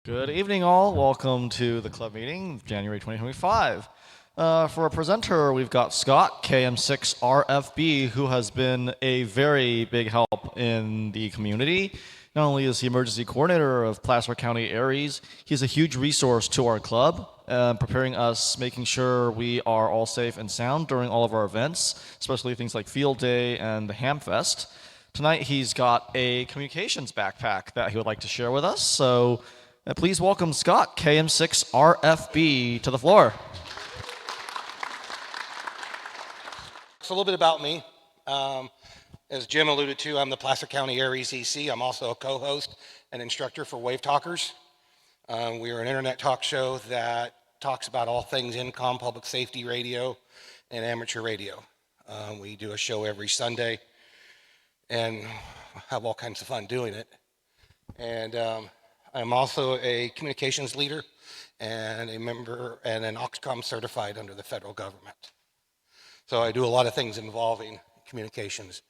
Good evening, all. Welcome to the club meeting, January 2025. For a presenter, we've got Scott, KM6RFB, who has been a very big help in the community. Not only is he emergency coordinator of Placer County ARES, he's a huge resource to our club, preparing us, making sure we are all safe and sound during all of our events, especially things like Field Day and the Hamfest. Tonight, he's got a communications backpack that he would like to share with us. So please welcome Scott, KM6RFB, to the floor. So a little bit about me. As Jim alluded to, I'm the Placer County ARES AEC. I'm also a co-host and instructor for Wave Talkers. We are an internet talk show that talks about all things INCOM, public safety radio, and amateur radio. We do a show every Sunday and have all kinds of fun doing it. And I'm also a communications leader and a member and an Oxcom certified under the federal government. So I do a lot of things involving communications.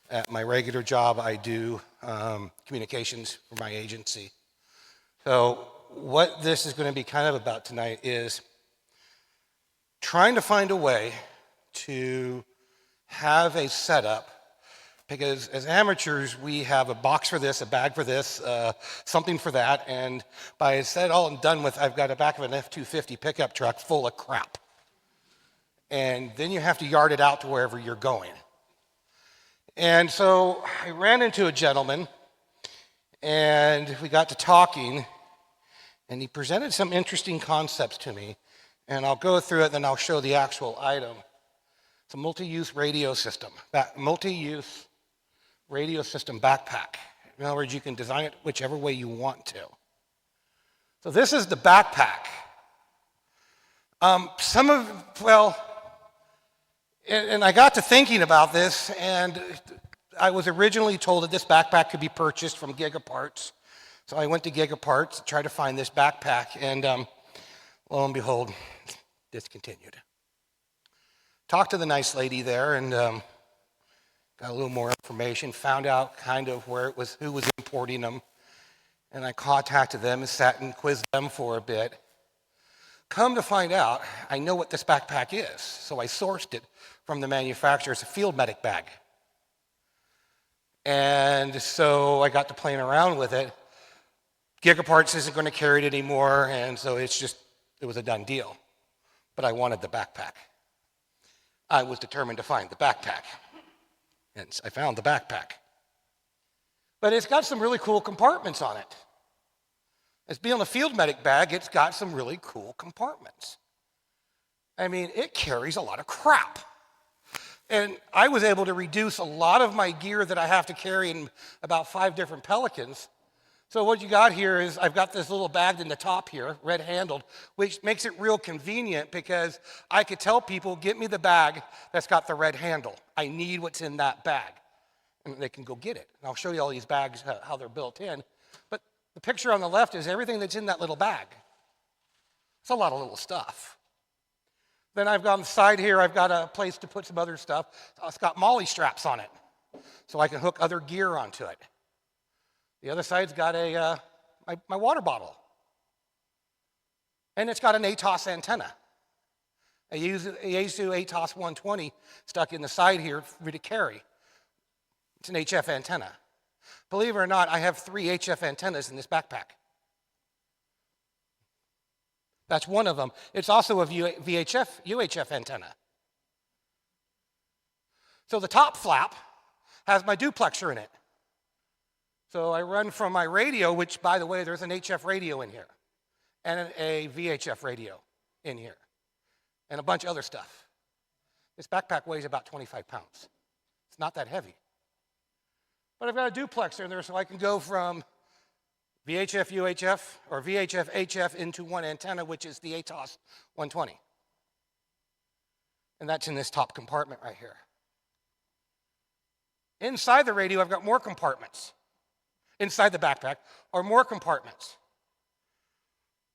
At my regular job, I do communications for my agency. So what this is going to be kind of about tonight is trying to find a way to have a setup, because as amateurs, we have a box for this, a bag for this, something for that, and by said all and done with, I've got a back of an F-250 pickup truck full of crap. And then you have to yard it out to wherever you're going. And so I ran into a gentleman, and we got to talking, and he presented some interesting concepts to me, and I'll go through it, then I'll show the actual item. It's a multi-use radio system, multi-use radio system backpack. In other words, you can design it whichever way you want to. So this is the backpack. And I got to thinking about this, and I was originally told that this backpack could be purchased from Gigaparts. So I went to Gigaparts to try to find this backpack, and lo and behold, discontinued. Talked to the nice lady there, and got a little more information, found out kind of where it was, who was importing them, and I contacted them and sat and quizzed them for a bit. Come to find out, I know what this backpack is, so I sourced it from the manufacturer. It's a field medic bag. And so I got to playing around with it. Gigaparts isn't going to carry it anymore, and so it was a done deal. But I wanted the backpack. I was determined to find the backpack. And I found the backpack. But it's got some really cool compartments on it. As being a field medic bag, it's got some really cool compartments. I mean, it carries a lot of crap. And I was able to reduce a lot of my gear that I have to carry in about 5 different Pelicans. So what you got here is I've got this little bag in the top here, red-handled, which makes it real convenient because I could tell people, get me the bag that's got the red handle. I need what's in that bag. And they can go get it. And I'll show you all these bags, how they're built in. But the picture on the left is everything that's in that little bag. It's a lot of little stuff. Then I've got on the side here, I've got a place to put some other stuff. It's got molly straps on it, so I can hook other gear onto it. The other side's got my water bottle. And it's got an ATOS antenna. A Yaesu ATOS 120 stuck in the side here for me to carry. It's an HF antenna. Believe it or not, I have 3 HF antennas in this backpack. That's one of them. It's also a UHF antenna. So the top flap has my duplexer in it. So I run from my radio, which, by the way, there's an HF radio in here, and a VHF radio in here, and a bunch of other stuff. This backpack weighs about 25 pounds. It's not that heavy. But I've got a duplexer in there, so I can go from VHF UHF or VHF HF into one antenna, which is the ATOS 120. And that's in this top compartment right here. Inside the radio, I've got more compartments. Inside the backpack are more compartments.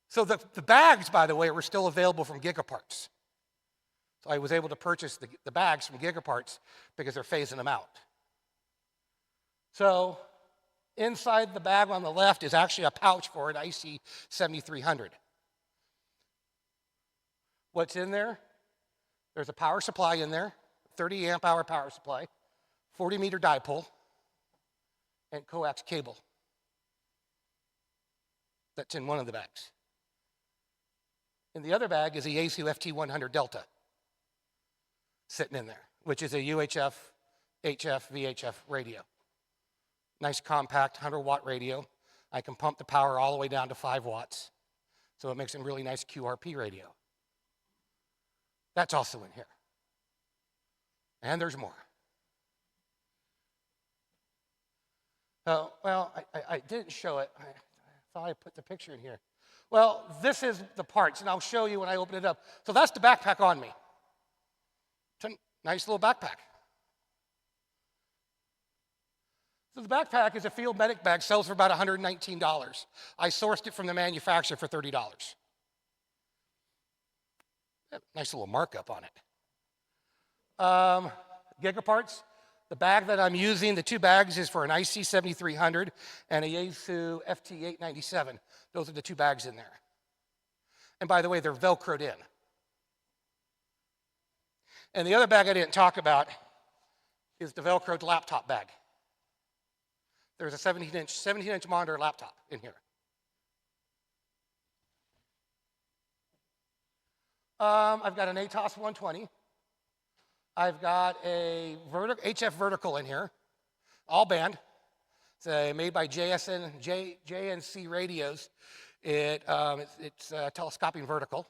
So the bags, by the way, were still available from Gigaparts. So I was able to purchase the bags from Gigaparts because they're phasing them out. So Inside the bag on the left is actually a pouch for an IC 7300. What's in there? There's a power supply in there, 30 amp hour power supply, 40 meter dipole, and coax cable. That's in one of the bags. In the other bag is a Yaesu FT100 Delta sitting in there, which is a UHF, HF, VHF radio. Nice compact 100-watt radio. I can pump the power all the way down to 5 watts, so it makes a really nice QRP radio. That's also in here. And there's more. Oh, well, I didn't show it. I thought I put the picture in here. Well, this is the parts, and I'll show you when I open it up. So that's the backpack on me. It's a nice little backpack. So the backpack is a field medic bag, sells for about $119. I sourced it from the manufacturer for $30. Nice little markup on it. Gigaparts. The bag that I'm using, the 2 bags, is for an IC 7300 and a Yaesu FT 897. Those are the 2 bags in there. And by the way, they're Velcroed in. And the other bag I didn't talk about is the Velcroed laptop bag. There's a 17-inch monitor laptop in here. I've got an ATOS 120. I've got a HF vertical in here, all band. It's made by JNC Radios. It's telescoping vertical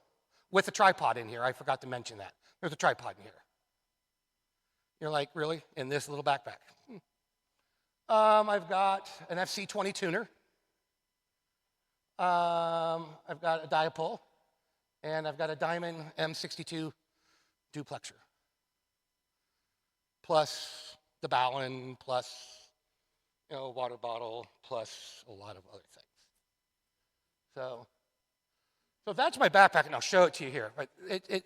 with a tripod in here. I forgot to mention that. There's a tripod in here. You're like, really? In this little backpack? I've got an FC20 tuner. I've got a dipole. And I've got a Diamond M62 duplexer. Plus the Ballon, plus water bottle, plus a lot of other things. So that's my backpack, and I'll show it to you here. But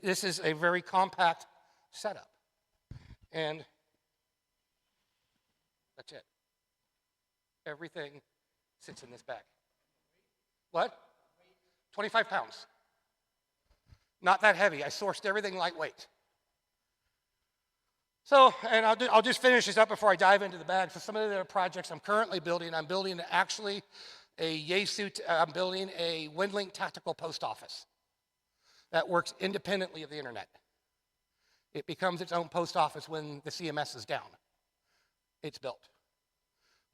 this is a very compact setup. And that's it. Everything sits in this bag. What? 25 pounds. Not that heavy. I sourced everything lightweight. So, and I'll just finish this up before I dive into the bag. For some of the projects I'm currently building, I'm building actually a Yaesu, I'm building a WinLink tactical post office that works independently of the internet. It becomes its own post office when the CMS is down. It's built.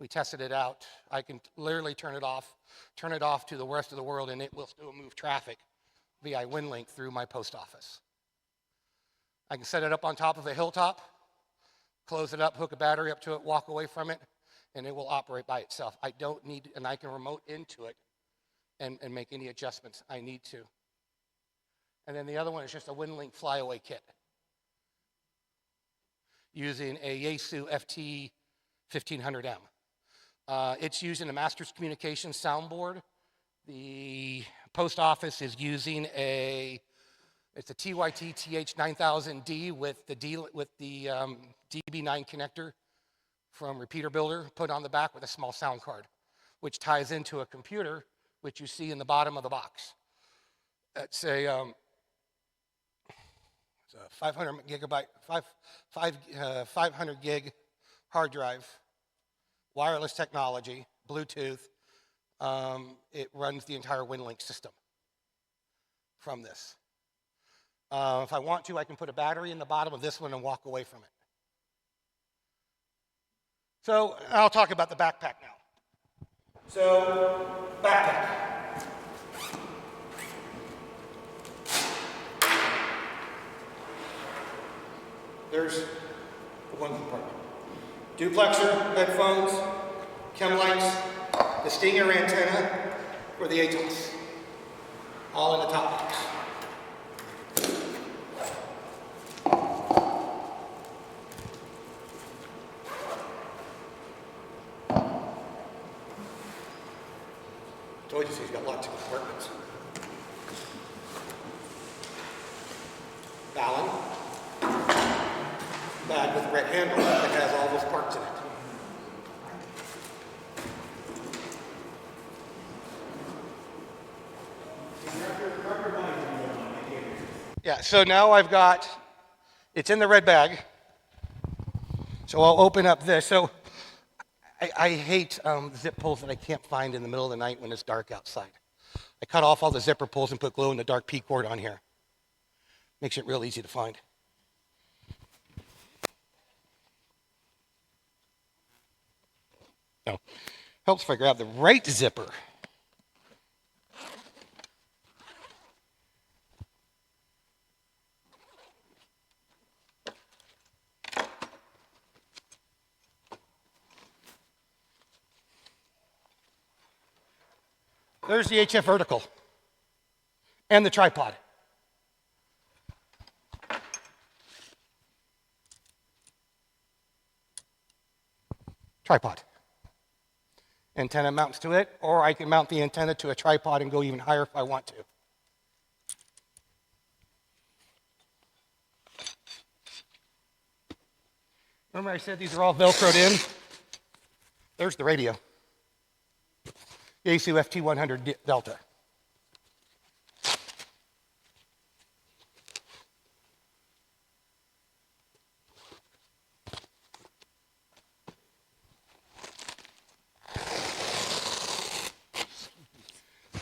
We tested it out. I can literally turn it off to the rest of the world, and it will still move traffic via WinLink through my post office. I can set it up on top of a hilltop, close it up, hook a battery up to it, walk away from it, and it will operate by itself. I don't need, and I can remote into it and make any adjustments I need to. And then the other one is just a WinLink flyaway kit using a Yaesu FT 1500M. It's using a master's communications soundboard. The post office is using it's a TYT TH9000D with the DB9 connector from Repeater Builder put on the back with a small sound card, which ties into a computer, which you see in the bottom of the box. It's a 500 gig hard drive, wireless technology, Bluetooth. It runs the entire WinLink system from this. If I want to, I can put a battery in the bottom of this one and walk away from it. So I'll talk about the backpack now. So, backpack. There's one compartment. Duplexer, headphones, chem lights, the Stinger antenna for the ATOS. All in the top box. Told you he's got lots of compartments. Ballon. Bag with a red handle that has all those parts in it. Yeah, so now I've got, it's in the red bag. So I'll open up this. So I hate zip pulls that I can't find in the middle of the night when it's dark outside. I cut off all the zipper pulls and put glow in the dark P cord on here. Makes it real easy to find. No, helps if I grab the right zipper. There's the HF vertical and the tripod. Tripod. Antenna mounts to it, or I can mount the antenna to a tripod and go even higher if I want to. Remember I said these are all Velcroed in? There's the radio. Yaesu FT100 Delta.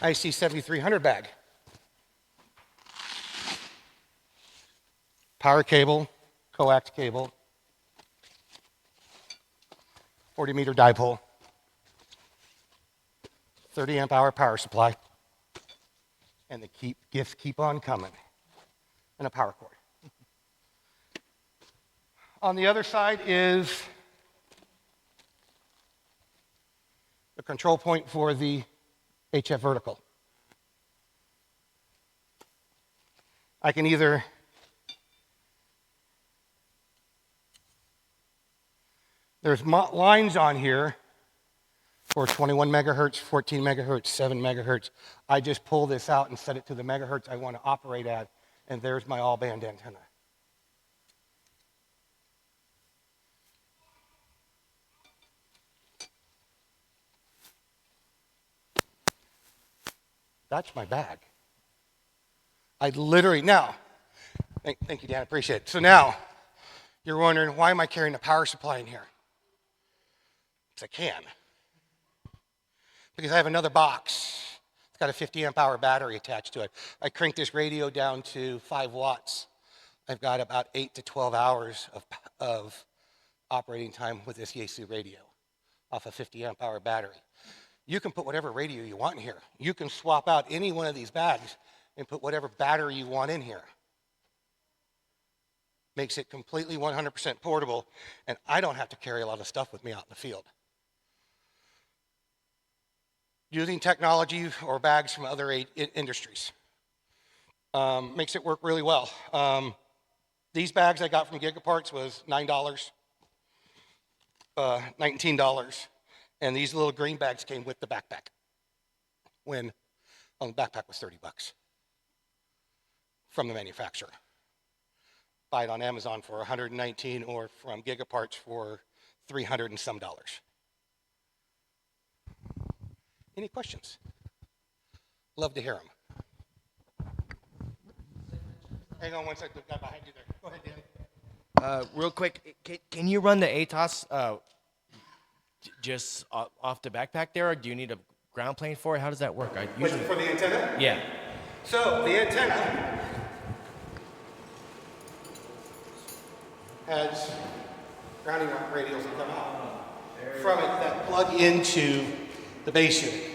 IC 7300 bag. Power cable, coax cable, 40-meter dipole, 30 amp hour power supply, and the gifts keep on coming, and a power cord. On the other side is the control point for the HF vertical. I can either there's lines on here for 21 megahertz, 14 megahertz, 7 megahertz. I just pull this out and set it to the megahertz I want to operate at, and there's my all-band antenna. That's my bag. I literally, now, thank you, Dan, I appreciate it. So now, you're wondering, why am I carrying a power supply in here? Because I can. Because I have another box. It's got a 50 amp hour battery attached to it. I crank this radio down to 5 watts. I've got about 8 to 12 hours of operating time with this Yaesu radio off a 50 amp hour battery. You can put whatever radio you want in here. You can swap out any one of these bags and put whatever battery you want in here. Makes it completely 100% portable, and I don't have to carry a lot of stuff with me out in the field. Using technology or bags from other industries makes it work really well. These bags I got from Gigaparts was $9, $19. And these little green bags came with the backpack. When the backpack was $30 from the manufacturer. Buy it on Amazon for $119 or from Gigaparts for $300 and some. Any questions? Love to hear them. Hang on one second, the guy behind you there. Go ahead, Dan. Real quick, can you run the ATOS just off the backpack there, or do you need a ground plane for it? How does that work? For the antenna? Yeah. So the antenna has grounding radials that come out from it that plug into the base unit.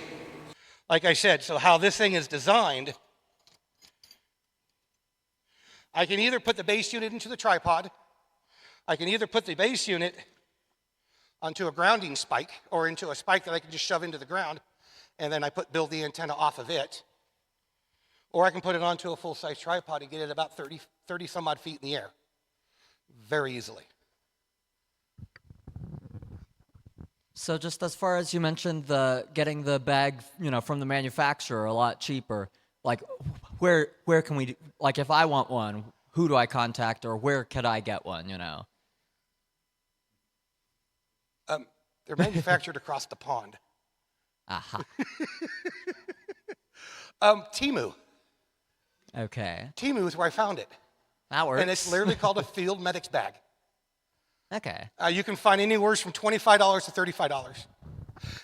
Like I said, so how this thing is designed, I can either put the base unit into the tripod, I can either put the base unit onto a grounding spike or into a spike that I can just shove into the ground, and then I build the antenna off of it. Or I can put it onto a full-size tripod and get it about 30 some odd feet in the air very easily. So just as far as you mentioned, getting the bag, from the manufacturer a lot cheaper, like where can we, like if I want one, who do I contact, or where could I get one, They're manufactured across the pond. Aha. Temu. Okay. Temu is where I found it. That works. And it's literally called a field medic's bag. Okay. You can find anywhere from $25 to $35.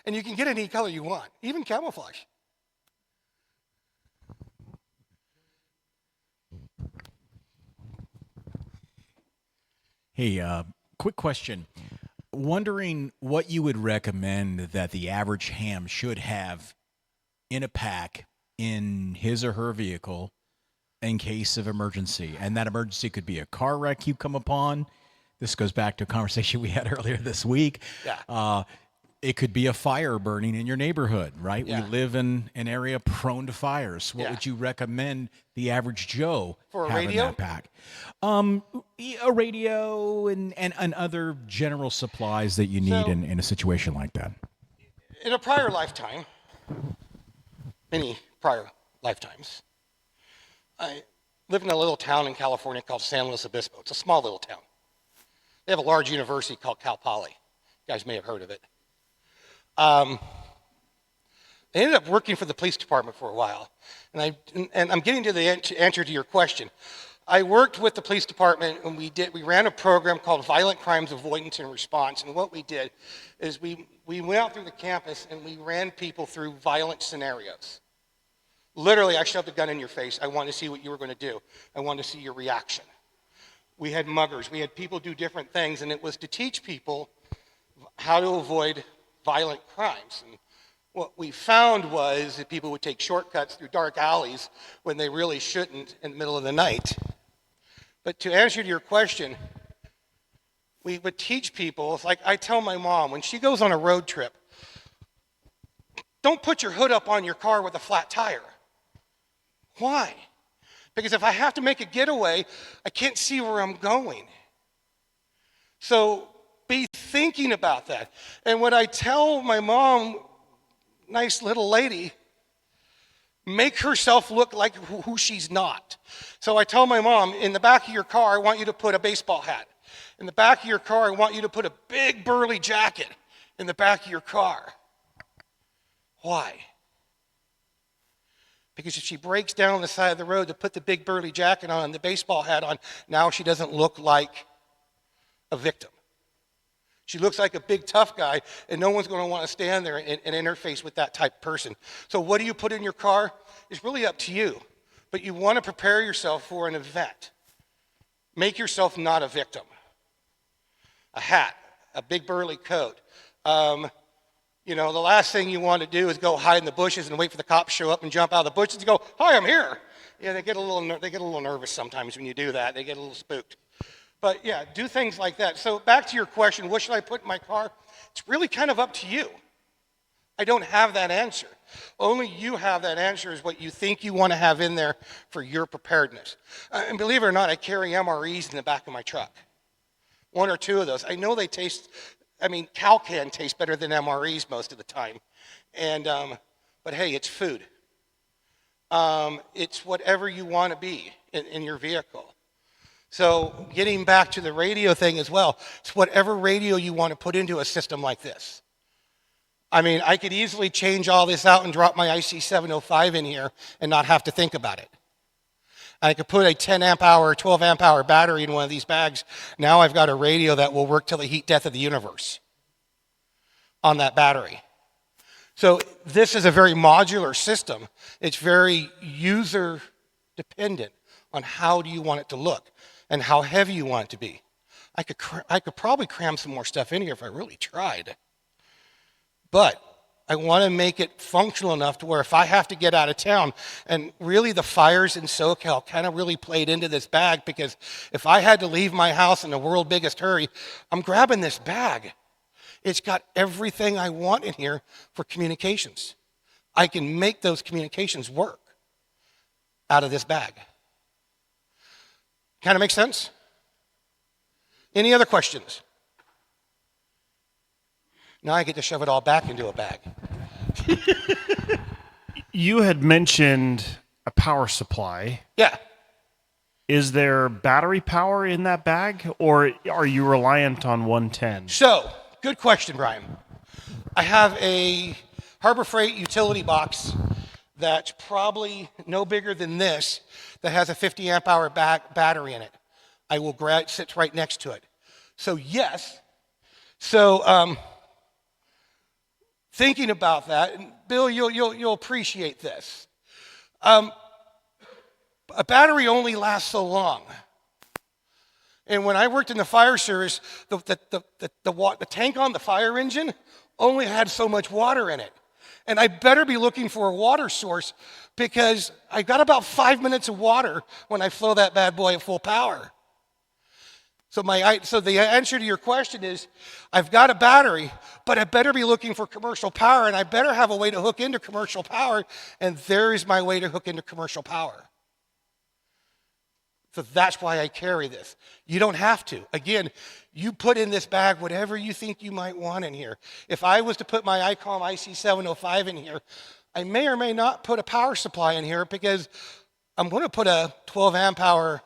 And you can get any color you want, even camouflage. Hey, quick question. Wondering what you would recommend that the average ham should have in a pack in his or her vehicle in case of emergency. And that emergency could be a car wreck you come upon. This goes back to a conversation we had earlier this week. Yeah. It could be a fire burning in your neighborhood, right? Yeah. We live in an area prone to fires. What Yeah. would you recommend the average Joe For a have in radio? that pack? A radio and other general supplies that you need So- in a situation like that. In a prior lifetime, many prior lifetimes, I lived in a little town in California called San Luis Obispo. It's a small little town. They have a large university called Cal Poly. You guys may have heard of it. I ended up working for the police department for a while, and I'm getting to the answer to your question. I worked with the police department, and we ran a program called Violent Crimes Avoidance and Response. And what we did is we went out through the campus and we ran people through violent scenarios. Literally, I shoved a gun in your face. I wanted to see what you were going to do. I wanted to see your reaction. We had muggers. We had people do different things, and it was to teach people how to avoid violent crimes. And what we found was that people would take shortcuts through dark alleys when they really shouldn't in the middle of the night. But to answer to your question, we would teach people, it's like I tell my mom, when she goes on a road trip, don't put your hood up on your car with a flat tire. Why? Because if I have to make a getaway, I can't see where I'm going. So be thinking about that. And when I tell my mom, nice little lady, make herself look like who she's not. So I tell my mom, in the back of your car, I want you to put a baseball hat. In the back of your car, I want you to put a big burly jacket in the back of your car. Why? Because if she breaks down on the side of the road to put the big burly jacket on, the baseball hat on, now she doesn't look like a victim. She looks like a big tough guy, and no one's going to want to stand there and interface with that type of person. So what do you put in your car? It's really up to you. But you want to prepare yourself for an event. Make yourself not a victim. A hat, a big burly coat. The last thing you want to do is go hide in the bushes and wait for the cops to show up and jump out of the bushes and go, "Hi, I'm here." Yeah, they get a little nervous sometimes when you do that. They get a little spooked. But yeah, do things like that. So back to your question, what should I put in my car? It's really kind of up to you. I don't have that answer. Only you have that answer is what you think you want to have in there for your preparedness. And believe it or not, I carry MREs in the back of my truck. One or two of those. I know they taste, Calcan tastes better than MREs most of the time. But hey, it's food. It's whatever you want to be in your vehicle. So getting back to the radio thing as well, it's whatever radio you want to put into a system like this. I could easily change all this out and drop my IC705 in here and not have to think about it. I could put a 10 amp hour, 12 amp hour battery in one of these bags. Now I've got a radio that will work till the heat death of the universe on that battery. So this is a very modular system. It's very user dependent on how do you want it to look and how heavy you want it to be. I could probably cram some more stuff in here if I really tried. But I want to make it functional enough to where if I have to get out of town, and really the fires in SoCal kind of really played into this bag, because if I had to leave my house in the world's biggest hurry, I'm grabbing this bag. It's got everything I want in here for communications. I can make those communications work out of this bag. Kind of makes sense? Any other questions? Now I get to shove it all back into a bag. You had mentioned a power supply. Yeah. Is there battery power in that bag, or are you reliant on 110? So, good question, Brian. I have a Harbor Freight utility box that's probably no bigger than this that has a 50 amp hour battery in it. I will grab it, sits right next to it. So yes, so thinking about that, and Bill, you'll appreciate this. A battery only lasts so long. And when I worked in the fire service, the tank on the fire engine only had so much water in it. And I better be looking for a water source because I got about 5 minutes of water when I flow that bad boy at full power. So the answer to your question is, I've got a battery, but I better be looking for commercial power, and I better have a way to hook into commercial power, and there is my way to hook into commercial power. So that's why I carry this. You don't have to. Again, you put in this bag whatever you think you might want in here. If I was to put my ICOM IC705 in here, I may or may not put a power supply in here because I'm going to put a 12 amp hour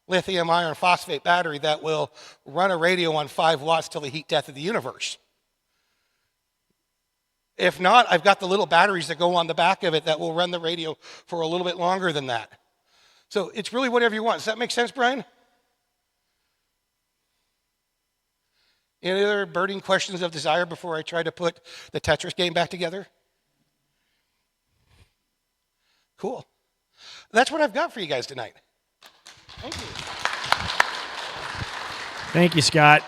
lithium iron phosphate battery that will run a radio on 5 watts till the heat death of the universe. If not, I've got the little batteries that go on the back of it that will run the radio for a little bit longer than that. So it's really whatever you want. Does that make sense, Brian? Any other burning questions of desire before I try to put the Tetris game back together? Cool. That's what I've got for you guys tonight. Thank you. Thank you, Scott.